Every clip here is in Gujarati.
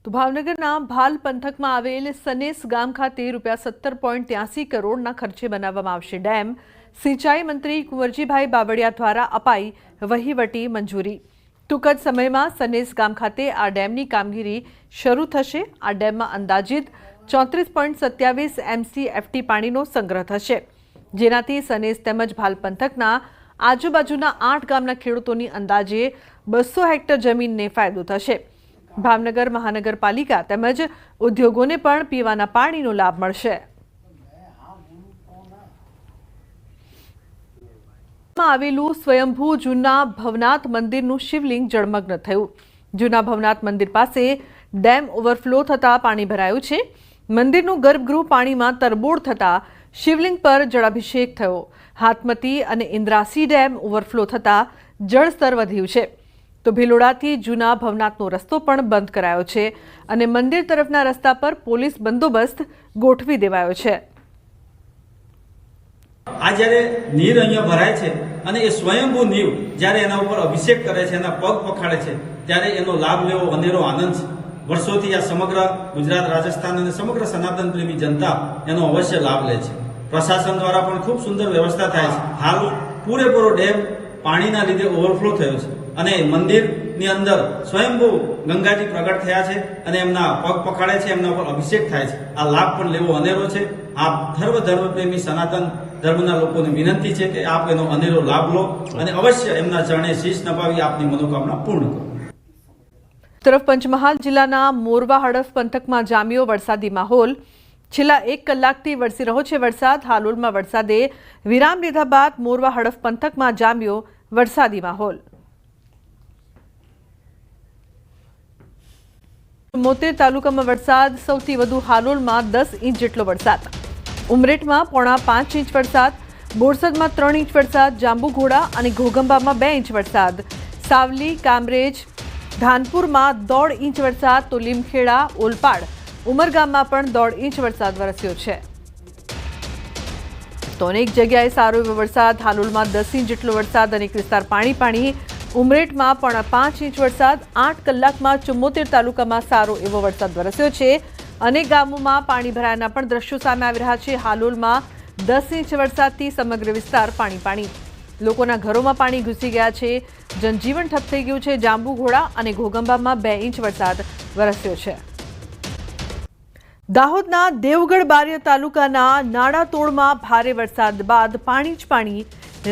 તો ભાવનગરના ભાલ પંથકમાં આવેલ સનેસ ગામ ખાતે ₹17.83 કરોડના ખર્ચે બનાવવામાં આવશે ડેમ। સિંચાઈ મંત્રી કુંવરજીભાઈ બાવળિયા દ્વારા અપાઈ વહીવટી મંજૂરી। ટૂંક જ સમયમાં સનેસ ગામ ખાતે આ ડેમની કામગીરી શરૂ થશે। આ ડેમમાં અંદાજિત 34.27 MCFT પાણીનો સંગ્રહ થશે, જેનાથી સનેસ તેમજ ભાલ પંથકના આજુબાજુના 8 ગામના ખેડૂતોની અંદાજે 200 હેક્ટર જમીનને ફાયદો થશે। ભાવનગર મહાનગરપાલિકા તેમજ ઉદ્યોગોને પણ પીવાના પાણીનો લાભ મળશે। આવેલું સ્વયંભૂ જૂના ભવનાથ મંદિરનું શિવલિંગ જળમગ્ન થયું। જૂના ભવનાથ મંદિર પાસે ડેમ ઓવરફ્લો થતા પાણી ભરાયું છે। મંદિરનું ગર્ભગૃહ પાણીમાં તરબોળ થતા શિવલિંગ પર જળાભિષેક થયો। હાથમતી અને ઇન્દ્રાસી ડેમ ઓવરફ્લો થતા જળસ્તર વધ્યું છે। તો ભિલોડાથી જૂના ભવનાથનો રસ્તો પણ બંધ કરાયો છે અને મંદિર તરફના રસ્તા પર પોલીસ બંદોબસ્ત ગોઠવી દેવાયો છે। આ જ્યારે નીર અહીંયા ભરાય છે અને એ સ્વયંભૂ નીર જ્યારે એના ઉપર અભિષેક કરે છે, એના પગ પખાડે છે, ત્યારે એનો લાભ લેવો અનેરો આનંદ છે। વર્ષોથી આ સમગ્ર ગુજરાત, રાજસ્થાન અને સમગ્ર સનાતન પ્રેમી જનતા એનો અવશ્ય લાભ લે છે। પ્રશાસન દ્વારા પણ ખૂબ સુંદર વ્યવસ્થા થાય છે। હાલ પૂરેપૂરો ડેમ પાણીના લીધે ઓવરફ્લો થયો છે અને મંદિરની અંદર સ્વયંભૂ ગંગાજી પ્રગટ થયા છે અને એમના પગ પખાડે છે, એમના ઉપર અભિષેક થાય છે। આ લાભ પણ લેવો અનેરો છે। આપ ધર્મપ્રેમી સનાતન ધર્મના લોકોને વિનંતી છે કે આપ એનો અનેરો લાભ લો અને અવશ્ય એમના ચરણે શીશ નપાવી આપની મનોકામના પૂર્ણ કરો। તરફ પંચમહાલ જિલ્લાના મોરવા હડફ પંથકમાં જામ્યો વરસાદી માહોલ। છેલ્લા 1 કલાકથી વરસી રહ્યો છે વરસાદ। હાલોલમાં વરસાદે વિરામ લીધા બાદ મોરવા હડફ પંથકમાં જામ્યો વરસાદી માહોલ। 74 તાલુકામાં વરસાદ, સૌથી વધુ હાલોલમાં 10 ઇંચ જેટલો વરસાદ, ઉમરેઠમાં 4.5 ઇંચ વરસાદ, બોરસદમાં 3 ઇંચ વરસાદ, જાંબુઘોડા અને ઘોગંબામાં 2 ઇંચ વરસાદ, સાવલી, કામરેજ, ધાનપુરમાં 1.5 ઇંચ વરસાદ, તો લીમખેડા, ઓલપાડ, ઉમરગામમાં પણ 1.5 ઇંચ વરસાદ વરસ્યો છે। તો અનેક જગ્યાએ સારો એવો વરસાદ, હાલોલમાં 10 ઇંચ જેટલો વરસાદ, અનેક વિસ્તાર પાણી, ઉમરેઠમાં 5.5 ઇંચ વરસાદ, 8 કલાકમાં 74 તાલુકામાં સારો એવો વરસાદ વરસ્યો છે। અનેક ગામોમાં પાણી ભરાયાના પણ દ્રશ્યો સામે આવી રહ્યા છે। હાલોલમાં 10 ઇંચ વરસાદથી સમગ્ર વિસ્તાર પાણી, લોકોના ઘરોમાં પાણી ઘૂસી ગયા છે, જનજીવન ઠપ થઈ ગયું છે। જાંબુઘોડા અને ઘોગંબામાં 2 ઇંચ વરસાદ વરસ્યો છે। દાહોદના દેવગઢ બારિયા તાલુકાના નાડાતોડમાં ભારે વરસાદ બાદ પાણી જ પાણી।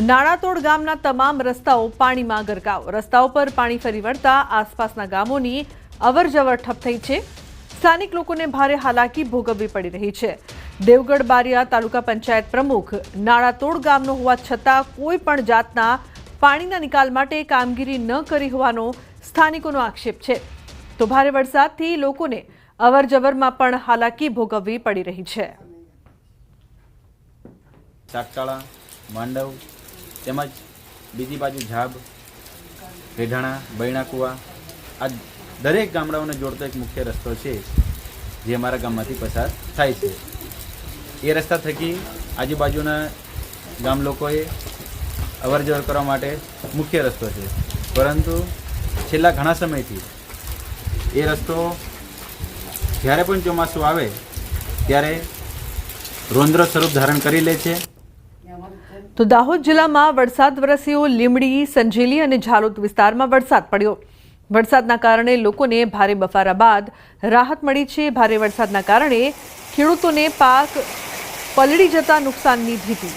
નાડાતોડ ગામના તમામ રસ્તાઓ પાણીમાં ગરકાવ। રસ્તાઓ પર પાણી ફરી વળતા આસપાસના ગામોની અવરજવર ઠપ થઈ છે। સ્થાનિક લોકોને ભારે હાલાકી ભોગવવી પડી રહી છે। દેવગઢ બારિયા તાલુકા પંચાયત પ્રમુખ નાડાતોડ ગામનો હોવા છતાં કોઈ પણ જાતના પાણીના નિકાલ માટે કામગીરી ન કરી હોવાનો સ્થાનિકોનો આક્ષેપ છે। તો ભારે વરસાદથી લોકોને અવરજવરમાં પણ હાલાકી ભોગવવી પડી રહી છે। સાગતાળા, માંડવ તેમજ બીજી બાજુ ઝાબ, રેઢાણા, બૈણાકુવા આ દરેક ગામડાઓને જોડતો એક મુખ્ય રસ્તો છે જે અમારા ગામમાંથી પસાર થાય છે। એ રસ્તા થકી આજુબાજુના ગામ લોકોએ અવરજવર કરવા માટે મુખ્ય રસ્તો છે, પરંતુ છેલ્લા ઘણા સમયથી એ રસ્તો જ્યારે પણ ચોમાસું આવે ત્યારે રૌદ્ર સ્વરૂપ ધારણ કરી લે છે। તો દાહોદ જિલ્લામાં વરસાદ વરસ્યો। લીમડી, સંજેલી અને ઝાલોદ વિસ્તારમાં વરસાદ પડ્યો। વરસાદના કારણે લોકોને ભારે બફારા બાદ રાહત મળી છે। ભારે વરસાદના કારણે ખેડૂતોને પાક પલળી જતા નુકસાનની ભીતિ।